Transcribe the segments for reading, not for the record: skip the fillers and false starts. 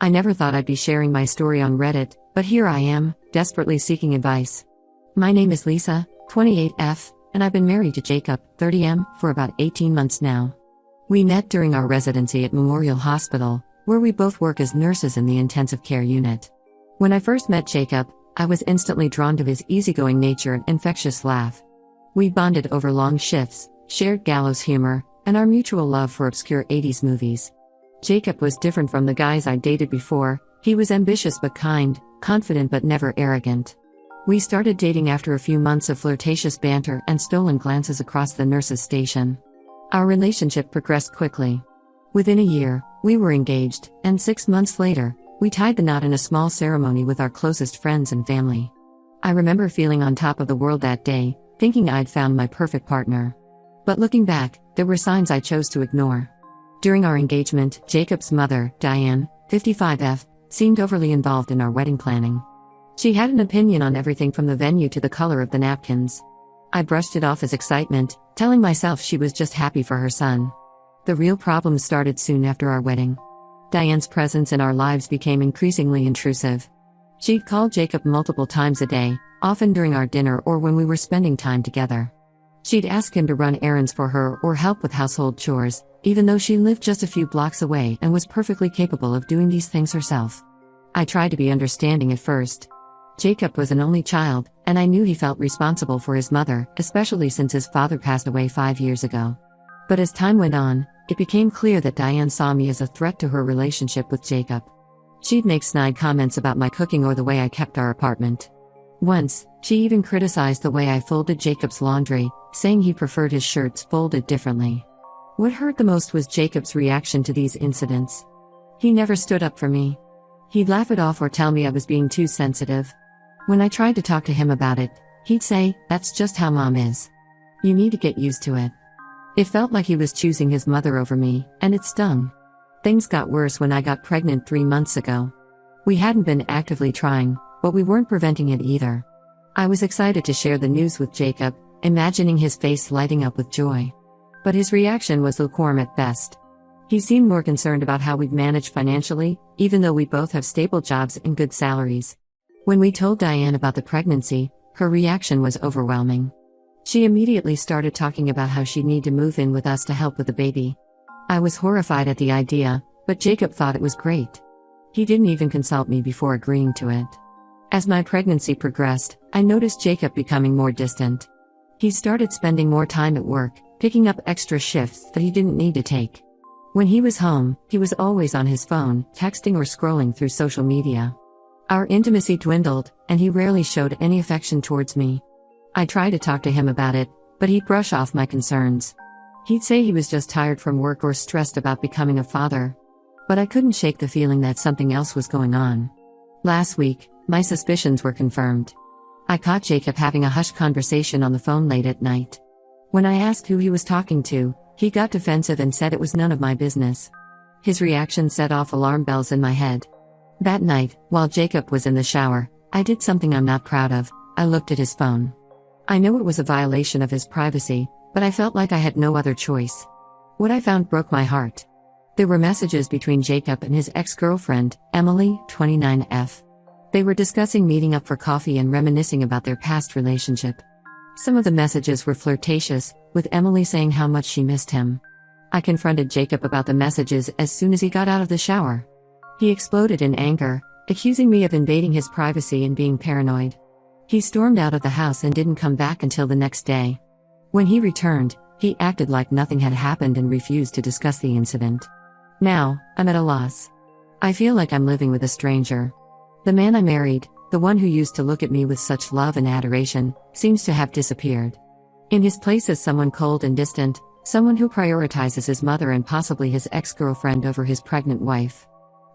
I never thought I'd be sharing my story on Reddit, but here I am, desperately seeking advice. My name is Lisa, 28F, and I've been married to Jacob, 30M, for about 18 months now. We met during our residency at Memorial Hospital, where we both work as nurses in the intensive care unit. When I first met Jacob, I was instantly drawn to his easygoing nature and infectious laugh. We bonded over long shifts, shared gallows humor, and our mutual love for obscure 80s movies. Jacob was different from the guys I dated before. He was ambitious but kind, confident but never arrogant. We started dating after a few months of flirtatious banter and stolen glances across the nurses' station. Our relationship progressed quickly. Within a year, we were engaged, and 6 months later, we tied the knot in a small ceremony with our closest friends and family. I remember feeling on top of the world that day, thinking I'd found my perfect partner. But looking back, there were signs I chose to ignore. During our engagement, Jacob's mother, Diane, 55F, seemed overly involved in our wedding planning. She had an opinion on everything from the venue to the color of the napkins. I brushed it off as excitement, telling myself she was just happy for her son. The real problems started soon after our wedding. Diane's presence in our lives became increasingly intrusive. She'd call Jacob multiple times a day, often during our dinner or when we were spending time together. She'd ask him to run errands for her or help with household chores, even though she lived just a few blocks away and was perfectly capable of doing these things herself. I tried to be understanding at first. Jacob was an only child, and I knew he felt responsible for his mother, especially since his father passed away 5 years ago. But as time went on, it became clear that Diane saw me as a threat to her relationship with Jacob. She'd make snide comments about my cooking or the way I kept our apartment. Once, she even criticized the way I folded Jacob's laundry, saying he preferred his shirts folded differently. What hurt the most was Jacob's reaction to these incidents. He never stood up for me. He'd laugh it off or tell me I was being too sensitive. When I tried to talk to him about it, he'd say, "That's just how Mom is. You need to get used to it." It felt like he was choosing his mother over me, and it stung. Things got worse when I got pregnant 3 months ago. We hadn't been actively trying, but we weren't preventing it either. I was excited to share the news with Jacob, imagining his face lighting up with joy. But his reaction was lukewarm at best. He seemed more concerned about how we'd manage financially, even though we both have stable jobs and good salaries. When we told Diane about the pregnancy, her reaction was overwhelming. She immediately started talking about how she'd need to move in with us to help with the baby. I was horrified at the idea, but Jacob thought it was great. He didn't even consult me before agreeing to it. As my pregnancy progressed, I noticed Jacob becoming more distant. He started spending more time at work, picking up extra shifts that he didn't need to take. When he was home, he was always on his phone, texting or scrolling through social media. Our intimacy dwindled, and he rarely showed any affection towards me. I tried to talk to him about it, but he'd brush off my concerns. He'd say he was just tired from work or stressed about becoming a father. But I couldn't shake the feeling that something else was going on. Last week, my suspicions were confirmed. I caught Jacob having a hushed conversation on the phone late at night. When I asked who he was talking to, he got defensive and said it was none of my business. His reaction set off alarm bells in my head. That night, while Jacob was in the shower, I did something I'm not proud of. I looked at his phone. I know it was a violation of his privacy, but I felt like I had no other choice. What I found broke my heart. There were messages between Jacob and his ex-girlfriend, Emily, 29F. They were discussing meeting up for coffee and reminiscing about their past relationship. Some of the messages were flirtatious, with Emily saying how much she missed him. I confronted Jacob about the messages as soon as he got out of the shower. He exploded in anger, accusing me of invading his privacy and being paranoid. He stormed out of the house and didn't come back until the next day. When he returned, he acted like nothing had happened and refused to discuss the incident. Now, I'm at a loss. I feel like I'm living with a stranger. The man I married, the one who used to look at me with such love and adoration, seems to have disappeared. In his place is someone cold and distant, someone who prioritizes his mother and possibly his ex-girlfriend over his pregnant wife.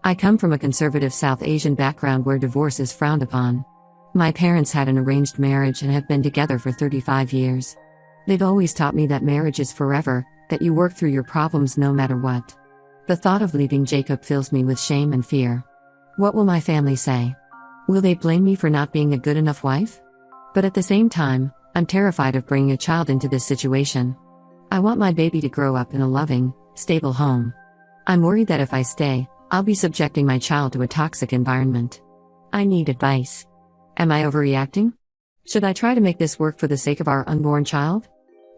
I come from a conservative South Asian background where divorce is frowned upon. My parents had an arranged marriage and have been together for 35 years. They've always taught me that marriage is forever, that you work through your problems no matter what. The thought of leaving Jacob fills me with shame and fear. What will my family say? Will they blame me for not being a good enough wife? But at the same time, I'm terrified of bringing a child into this situation. I want my baby to grow up in a loving, stable home. I'm worried that if I stay, I'll be subjecting my child to a toxic environment. I need advice. Am I overreacting? Should I try to make this work for the sake of our unborn child?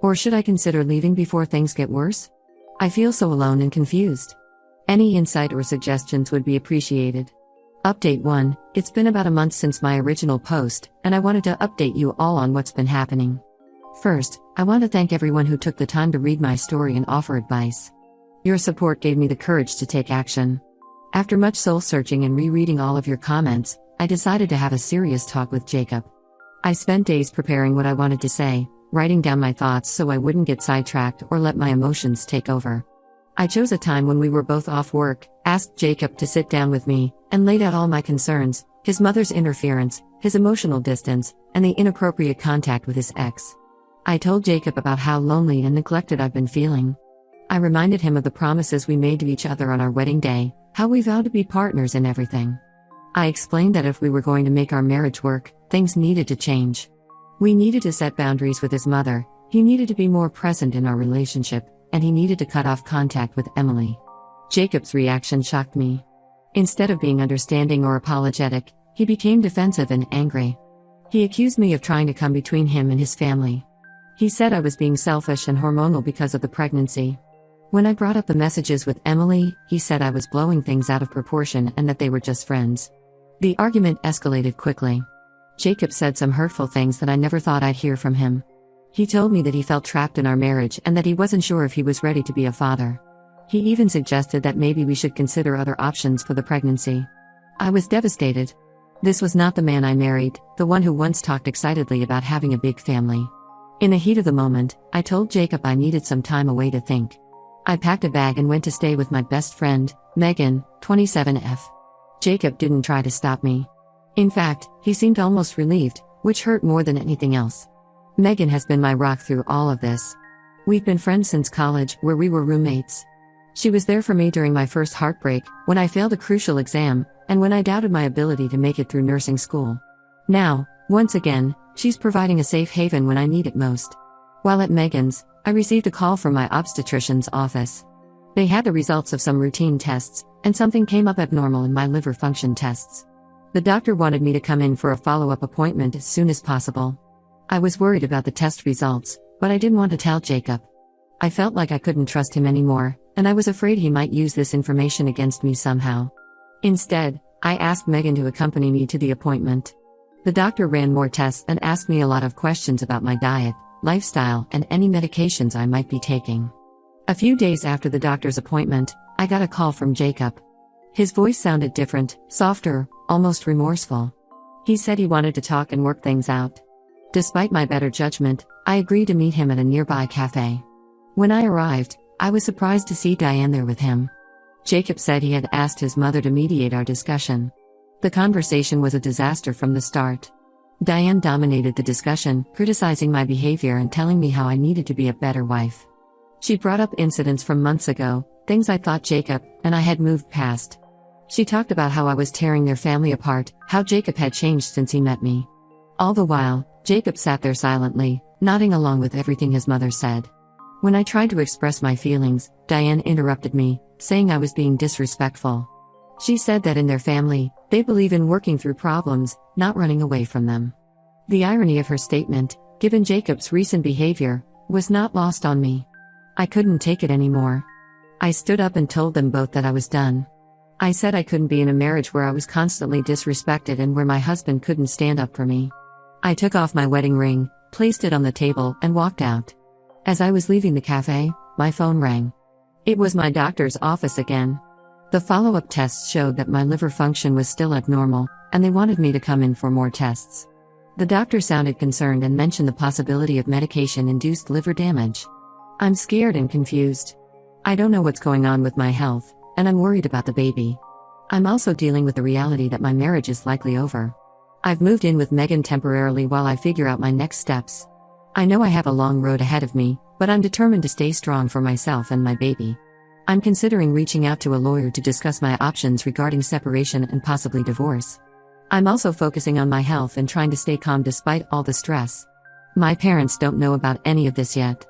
Or should I consider leaving before things get worse? I feel so alone and confused. Any insight or suggestions would be appreciated. Update 1. It's been about a month since my original post, and I wanted to update you all on what's been happening. First, I want to thank everyone who took the time to read my story and offer advice. Your support gave me the courage to take action. After much soul-searching and rereading all of your comments, I decided to have a serious talk with Jacob. I spent days preparing what I wanted to say, writing down my thoughts so I wouldn't get sidetracked or let my emotions take over. I chose a time when we were both off work, asked Jacob to sit down with me, and laid out all my concerns, his mother's interference, his emotional distance, and the inappropriate contact with his ex. I told Jacob about how lonely and neglected I've been feeling. I reminded him of the promises we made to each other on our wedding day, how we vowed to be partners in everything. I explained that if we were going to make our marriage work, things needed to change. We needed to set boundaries with his mother, he needed to be more present in our relationship, and he needed to cut off contact with Emily. Jacob's reaction shocked me. Instead of being understanding or apologetic, he became defensive and angry. He accused me of trying to come between him and his family. He said I was being selfish and hormonal because of the pregnancy. When I brought up the messages with Emily, he said I was blowing things out of proportion and that they were just friends. The argument escalated quickly. Jacob said some hurtful things that I never thought I'd hear from him. He told me that he felt trapped in our marriage and that he wasn't sure if he was ready to be a father. He even suggested that maybe we should consider other options for the pregnancy. I was devastated. This was not the man I married, the one who once talked excitedly about having a big family. In the heat of the moment, I told Jacob I needed some time away to think. I packed a bag and went to stay with my best friend, Megan, 27F. Jacob didn't try to stop me. In fact, he seemed almost relieved, which hurt more than anything else. Megan has been my rock through all of this. We've been friends since college, where we were roommates. She was there for me during my first heartbreak, when I failed a crucial exam, and when I doubted my ability to make it through nursing school. Now, once again, she's providing a safe haven when I need it most. While at Megan's, I received a call from my obstetrician's office. They had the results of some routine tests, and something came up abnormal in my liver function tests. The doctor wanted me to come in for a follow-up appointment as soon as possible. I was worried about the test results, but I didn't want to tell Jacob. I felt like I couldn't trust him anymore, and I was afraid he might use this information against me somehow. Instead, I asked Megan to accompany me to the appointment. The doctor ran more tests and asked me a lot of questions about my diet, lifestyle, and any medications I might be taking. A few days after the doctor's appointment, I got a call from Jacob. His voice sounded different, softer, almost remorseful. He said he wanted to talk and work things out. Despite my better judgment, I agreed to meet him at a nearby cafe. When I arrived, I was surprised to see Diane there with him. Jacob said he had asked his mother to mediate our discussion. The conversation was a disaster from the start. Diane dominated the discussion, criticizing my behavior and telling me how I needed to be a better wife. She brought up incidents from months ago, things I thought Jacob and I had moved past. She talked about how I was tearing their family apart, how Jacob had changed since he met me. All the while, Jacob sat there silently, nodding along with everything his mother said. When I tried to express my feelings, Diane interrupted me, saying I was being disrespectful. She said that in their family, they believe in working through problems, not running away from them. The irony of her statement, given Jacob's recent behavior, was not lost on me. I couldn't take it anymore. I stood up and told them both that I was done. I said I couldn't be in a marriage where I was constantly disrespected and where my husband couldn't stand up for me. I took off my wedding ring, placed it on the table, and walked out. As I was leaving the cafe, my phone rang. It was my doctor's office again. The follow-up tests showed that my liver function was still abnormal, and they wanted me to come in for more tests. The doctor sounded concerned and mentioned the possibility of medication-induced liver damage. I'm scared and confused. I don't know what's going on with my health, and I'm worried about the baby. I'm also dealing with the reality that my marriage is likely over. I've moved in with Megan temporarily while I figure out my next steps. I know I have a long road ahead of me, but I'm determined to stay strong for myself and my baby. I'm considering reaching out to a lawyer to discuss my options regarding separation and possibly divorce. I'm also focusing on my health and trying to stay calm despite all the stress. My parents don't know about any of this yet.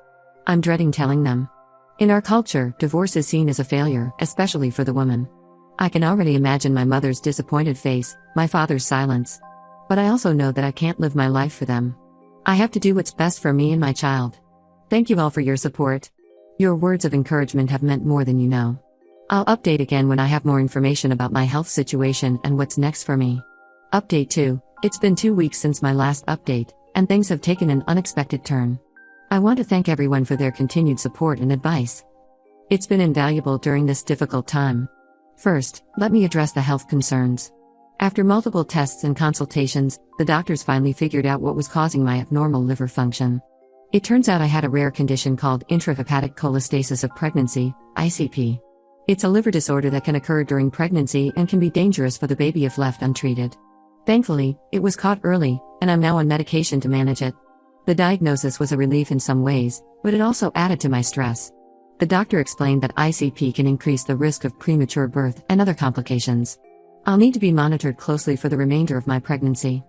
I'm dreading telling them. In our culture, divorce is seen as a failure, especially for the woman. I can already imagine my mother's disappointed face, my father's silence. But I also know that I can't live my life for them. I have to do what's best for me and my child. Thank you all for your support. Your words of encouragement have meant more than you know. I'll update again when I have more information about my health situation and what's next for me. Update 2. It's been 2 weeks since my last update, and things have taken an unexpected turn. I want to thank everyone for their continued support and advice. It's been invaluable during this difficult time. First, let me address the health concerns. After multiple tests and consultations, the doctors finally figured out what was causing my abnormal liver function. It turns out I had a rare condition called intrahepatic cholestasis of pregnancy, ICP. It's a liver disorder that can occur during pregnancy and can be dangerous for the baby if left untreated. Thankfully, it was caught early, and I'm now on medication to manage it. The diagnosis was a relief in some ways, but it also added to my stress. The doctor explained that ICP can increase the risk of premature birth and other complications. I'll need to be monitored closely for the remainder of my pregnancy.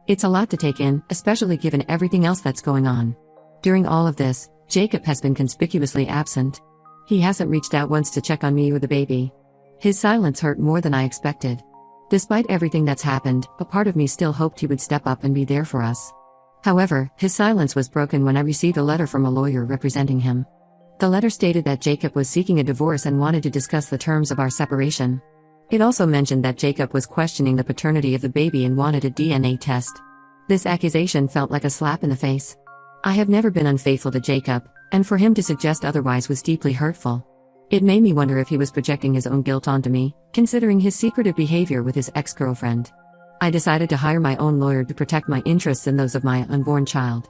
It's a lot to take in, especially given everything else that's going on. During all of this, Jacob has been conspicuously absent. He hasn't reached out once to check on me or the baby. His silence hurt more than I expected. Despite everything that's happened, a part of me still hoped he would step up and be there for us. However, his silence was broken when I received a letter from a lawyer representing him. The letter stated that Jacob was seeking a divorce and wanted to discuss the terms of our separation. It also mentioned that Jacob was questioning the paternity of the baby and wanted a DNA test. This accusation felt like a slap in the face. I have never been unfaithful to Jacob, and for him to suggest otherwise was deeply hurtful. It made me wonder if he was projecting his own guilt onto me, considering his secretive behavior with his ex-girlfriend. I decided to hire my own lawyer to protect my interests and those of my unborn child.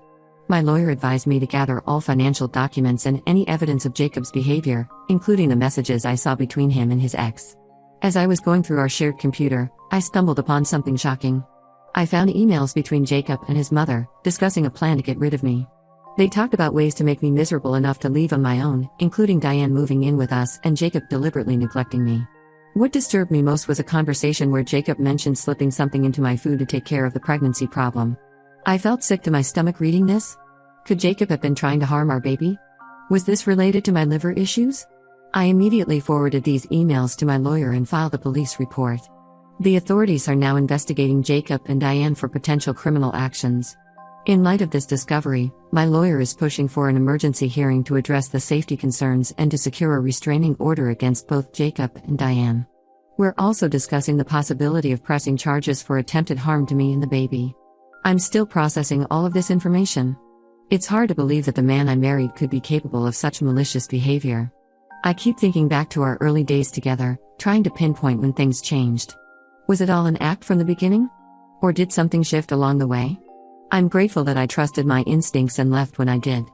My lawyer advised me to gather all financial documents and any evidence of Jacob's behavior, including the messages I saw between him and his ex. As I was going through our shared computer, I stumbled upon something shocking. I found emails between Jacob and his mother, discussing a plan to get rid of me. They talked about ways to make me miserable enough to leave on my own, including Diane moving in with us and Jacob deliberately neglecting me. What disturbed me most was a conversation where Jacob mentioned slipping something into my food to take care of the pregnancy problem. I felt sick to my stomach reading this. Could Jacob have been trying to harm our baby? Was this related to my liver issues? I immediately forwarded these emails to my lawyer and filed a police report. The authorities are now investigating Jacob and Diane for potential criminal actions. In light of this discovery, my lawyer is pushing for an emergency hearing to address the safety concerns and to secure a restraining order against both Jacob and Diane. We're also discussing the possibility of pressing charges for attempted harm to me and the baby. I'm still processing all of this information. It's hard to believe that the man I married could be capable of such malicious behavior. I keep thinking back to our early days together, trying to pinpoint when things changed. Was it all an act from the beginning? Or did something shift along the way? I'm grateful that I trusted my instincts and left when I did.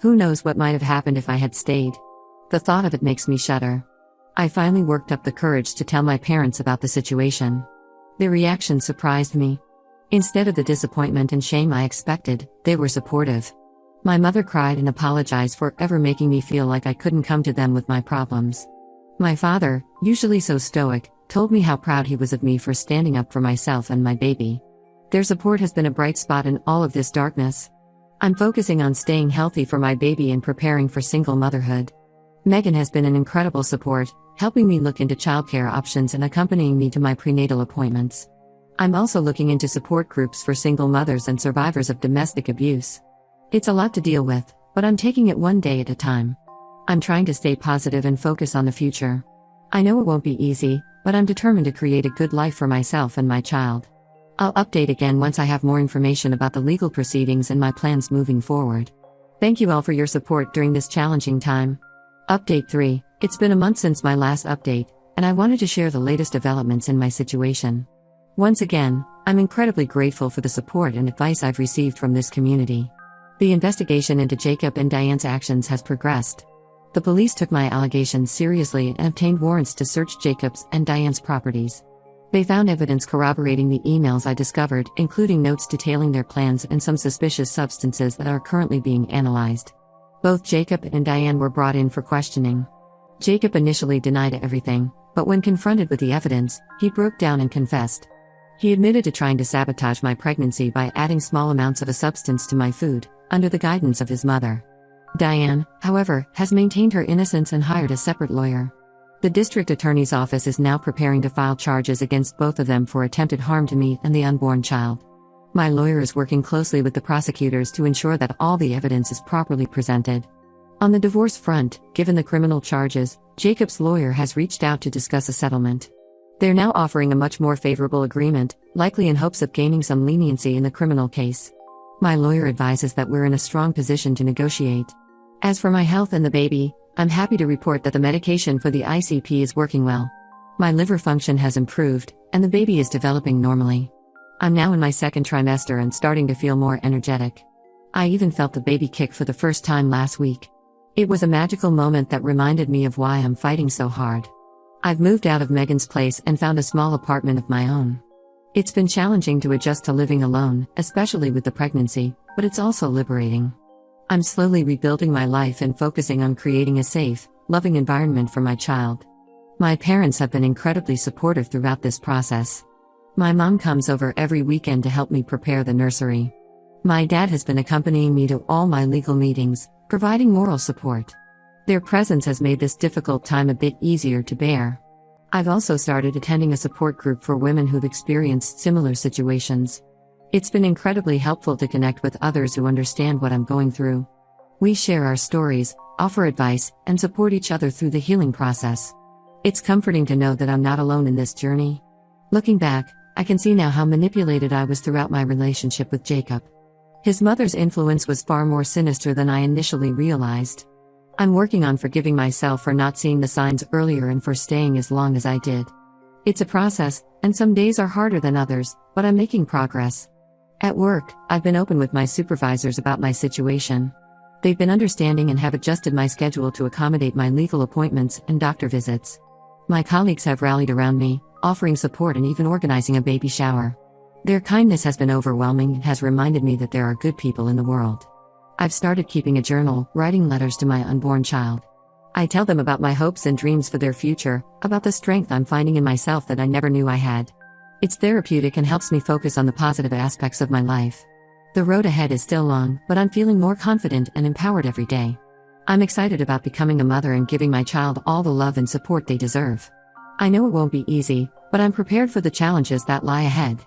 Who knows what might have happened if I had stayed? The thought of it makes me shudder. I finally worked up the courage to tell my parents about the situation. Their reaction surprised me. Instead of the disappointment and shame I expected, they were supportive. My mother cried and apologized for ever making me feel like I couldn't come to them with my problems. My father, usually so stoic, told me how proud he was of me for standing up for myself and my baby. Their support has been a bright spot in all of this darkness. I'm focusing on staying healthy for my baby and preparing for single motherhood. Megan has been an incredible support, helping me look into childcare options and accompanying me to my prenatal appointments. I'm also looking into support groups for single mothers and survivors of domestic abuse. It's a lot to deal with, but I'm taking it one day at a time. I'm trying to stay positive and focus on the future. I know it won't be easy, but I'm determined to create a good life for myself and my child. I'll update again once I have more information about the legal proceedings and my plans moving forward. Thank you all for your support during this challenging time. Update 3. It's been a month since my last update, and I wanted to share the latest developments in my situation. Once again, I'm incredibly grateful for the support and advice I've received from this community. The investigation into Jacob and Diane's actions has progressed. The police took my allegations seriously and obtained warrants to search Jacob's and Diane's properties. They found evidence corroborating the emails I discovered, including notes detailing their plans and some suspicious substances that are currently being analyzed. Both Jacob and Diane were brought in for questioning. Jacob initially denied everything, but when confronted with the evidence, he broke down and confessed. He admitted to trying to sabotage my pregnancy by adding small amounts of a substance to my food, under the guidance of his mother. Diane, however, has maintained her innocence and hired a separate lawyer. The district attorney's office is now preparing to file charges against both of them for attempted harm to me and the unborn child. My lawyer is working closely with the prosecutors to ensure that all the evidence is properly presented. On the divorce front, given the criminal charges, Jacob's lawyer has reached out to discuss a settlement. They're now offering a much more favorable agreement, likely in hopes of gaining some leniency in the criminal case. My lawyer advises that we're in a strong position to negotiate. As for my health and the baby, I'm happy to report that the medication for the ICP is working well. My liver function has improved, and the baby is developing normally. I'm now in my second trimester and starting to feel more energetic. I even felt the baby kick for the first time last week. It was a magical moment that reminded me of why I'm fighting so hard. I've moved out of Megan's place and found a small apartment of my own. It's been challenging to adjust to living alone, especially with the pregnancy, but it's also liberating. I'm slowly rebuilding my life and focusing on creating a safe, loving environment for my child. My parents have been incredibly supportive throughout this process. My mom comes over every weekend to help me prepare the nursery. My dad has been accompanying me to all my legal meetings, providing moral support. Their presence has made this difficult time a bit easier to bear. I've also started attending a support group for women who've experienced similar situations. It's been incredibly helpful to connect with others who understand what I'm going through. We share our stories, offer advice, and support each other through the healing process. It's comforting to know that I'm not alone in this journey. Looking back, I can see now how manipulated I was throughout my relationship with Jacob. His mother's influence was far more sinister than I initially realized. I'm working on forgiving myself for not seeing the signs earlier and for staying as long as I did. It's a process, and some days are harder than others, but I'm making progress. At work, I've been open with my supervisors about my situation. They've been understanding and have adjusted my schedule to accommodate my legal appointments and doctor visits. My colleagues have rallied around me, offering support and even organizing a baby shower. Their kindness has been overwhelming and has reminded me that there are good people in the world. I've started keeping a journal, writing letters to my unborn child. I tell them about my hopes and dreams for their future, about the strength I'm finding in myself that I never knew I had. It's therapeutic and helps me focus on the positive aspects of my life. The road ahead is still long, but I'm feeling more confident and empowered every day. I'm excited about becoming a mother and giving my child all the love and support they deserve. I know it won't be easy, but I'm prepared for the challenges that lie ahead.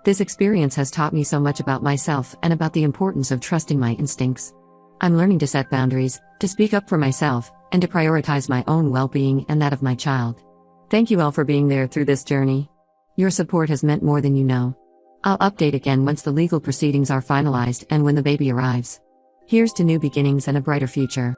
This experience has taught me so much about myself and about the importance of trusting my instincts. I'm learning to set boundaries, to speak up for myself, and to prioritize my own well-being and that of my child. Thank you all for being there through this journey. Your support has meant more than you know. I'll update again once the legal proceedings are finalized and when the baby arrives. Here's to new beginnings and a brighter future.